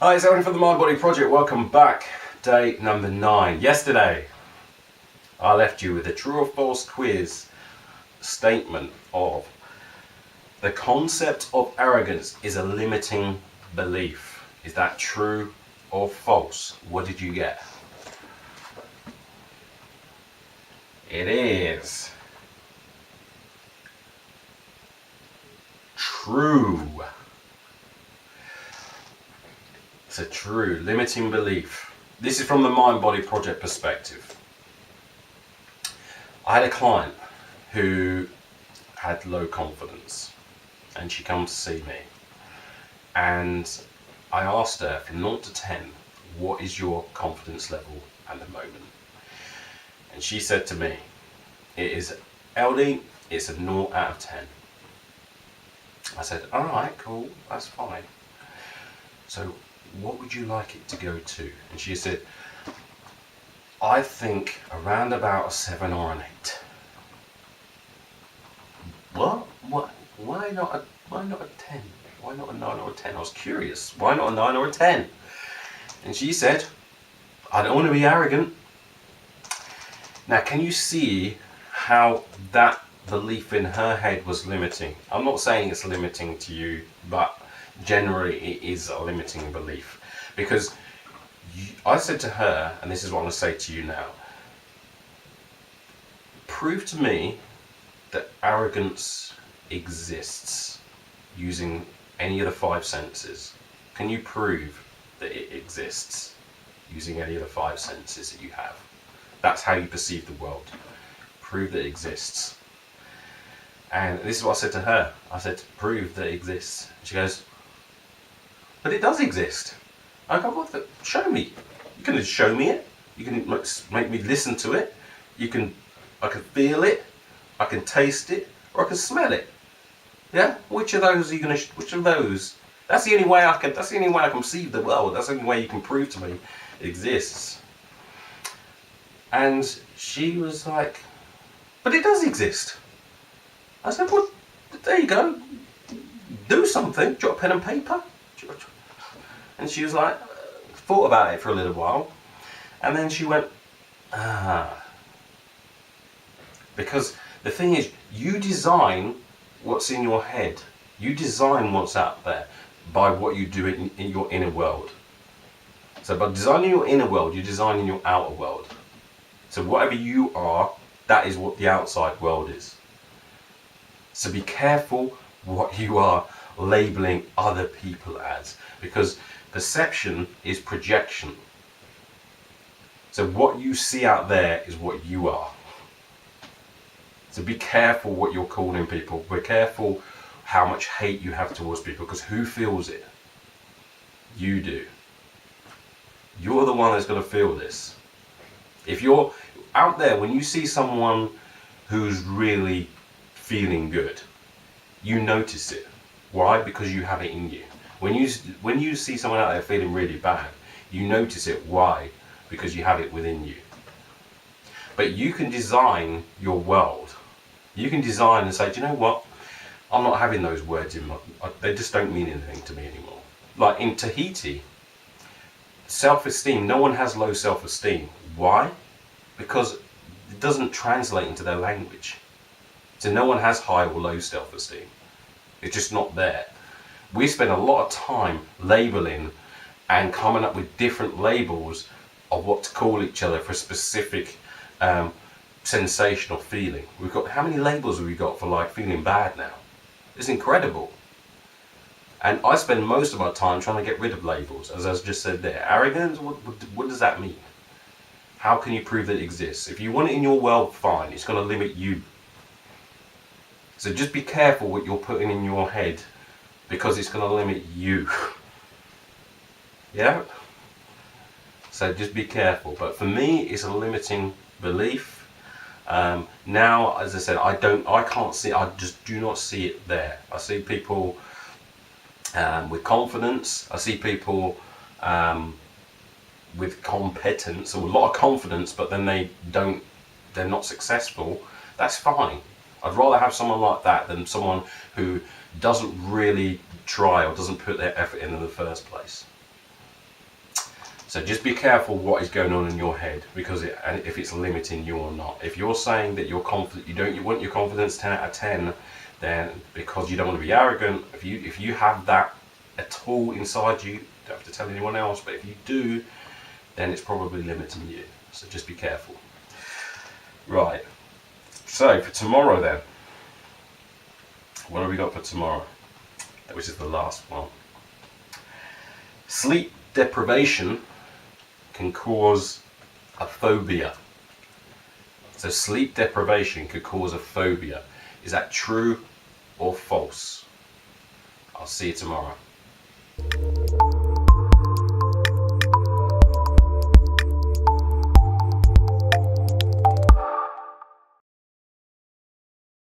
Hi, it's Aaron from the MindBody Project. Welcome back. Day number 9. Yesterday, I left you with a true or false quiz statement of the concept of arrogance is a limiting belief. Is that true or false? What did you get? It is true. It's a true limiting belief. This is from the MindBody Project perspective. I had a client who had low confidence and she came to see me, and I asked her from 0 to 10, what is your confidence level at the moment? And she said to me, it is LD, it's a 0 out of 10. I said, alright, cool, that's fine. So what would you like it to go to? And she said, I think around about a 7 or an 8. What? Why not a 10? Why not a 9 or a 10? I was curious. Why not a 9 or a 10? And she said, I don't want to be arrogant. Now, can you see how that belief in her head was limiting? I'm not saying it's limiting to you, but generally it is a limiting belief. Because I said to her, and this is what I'm going to say to you now, prove to me that arrogance exists using any of the 5 senses. Can you prove that it exists using any of the 5 senses that you have? That's how you perceive the world. Prove that it exists. And this is what I said to her. I said, prove that it exists. And she goes, but it does exist. I go, what? Show me. You can show me it. You can make me listen to it. I can feel it. I can taste it, or I can smell it. Yeah. Which of those are you gonna? Which of those? That's the only way I can. That's the only way I can perceive the world. That's the only way you can prove to me it exists. And she was like, but it does exist. I said, well, there you go. Do something. Drop pen and paper. And she was like, thought about it for a little while, and then she went, because the thing is, you design what's in your head. You design what's out there by what you do in your inner world. So by designing your inner world, you're designing your outer world. So whatever you are, that is what the outside world is. So be careful what you are labeling other people as, because perception is projection. So what you see out there is what you are. So be careful what you're calling people. Be careful how much hate you have towards people, because who feels it? You do. You're the one that's going to feel this. If you're out there, when you see someone who's really feeling good, you notice it. Why? Because you have it in you. When you see someone out there feeling really bad, you notice it. Why? Because you have it within you. But you can design your world. You can design and say, do you know what? I'm not having those words in my... They just don't mean anything to me anymore. Like in Tahiti, self-esteem, no one has low self-esteem. Why? Because it doesn't translate into their language. So no one has high or low self-esteem. It's just not there. We spend a lot of time labeling and coming up with different labels of what to call each other for a specific sensation or feeling. We've got, how many labels have we got for like feeling bad now? It's incredible. And I spend most of my time trying to get rid of labels, as I just said there. Arrogance, what does that mean? How can you prove that it exists? If you want it in your world, fine. It's going to limit you. So just be careful what you're putting in your head, because it's going to limit you. Yeah? So just be careful. But for me, it's a limiting belief. Now, as I said, I can't see, I just do not see it there. I see people with confidence. I see people with competence, or a lot of confidence, but then they're not successful. That's fine. I'd rather have someone like that than someone who doesn't really try or doesn't put their effort in the first place. So just be careful what is going on in your head, because and if it's limiting you or not. If you're saying that you're confident, you want your confidence 10 out of 10, then because you don't want to be arrogant, if you have that at all inside you, don't have to tell anyone else, but if you do, then it's probably limiting you. So just be careful. Right. So for tomorrow then, what have we got for tomorrow? Which is the last one. Sleep deprivation can cause a phobia. So sleep deprivation could cause a phobia. Is that true or false? I'll see you tomorrow.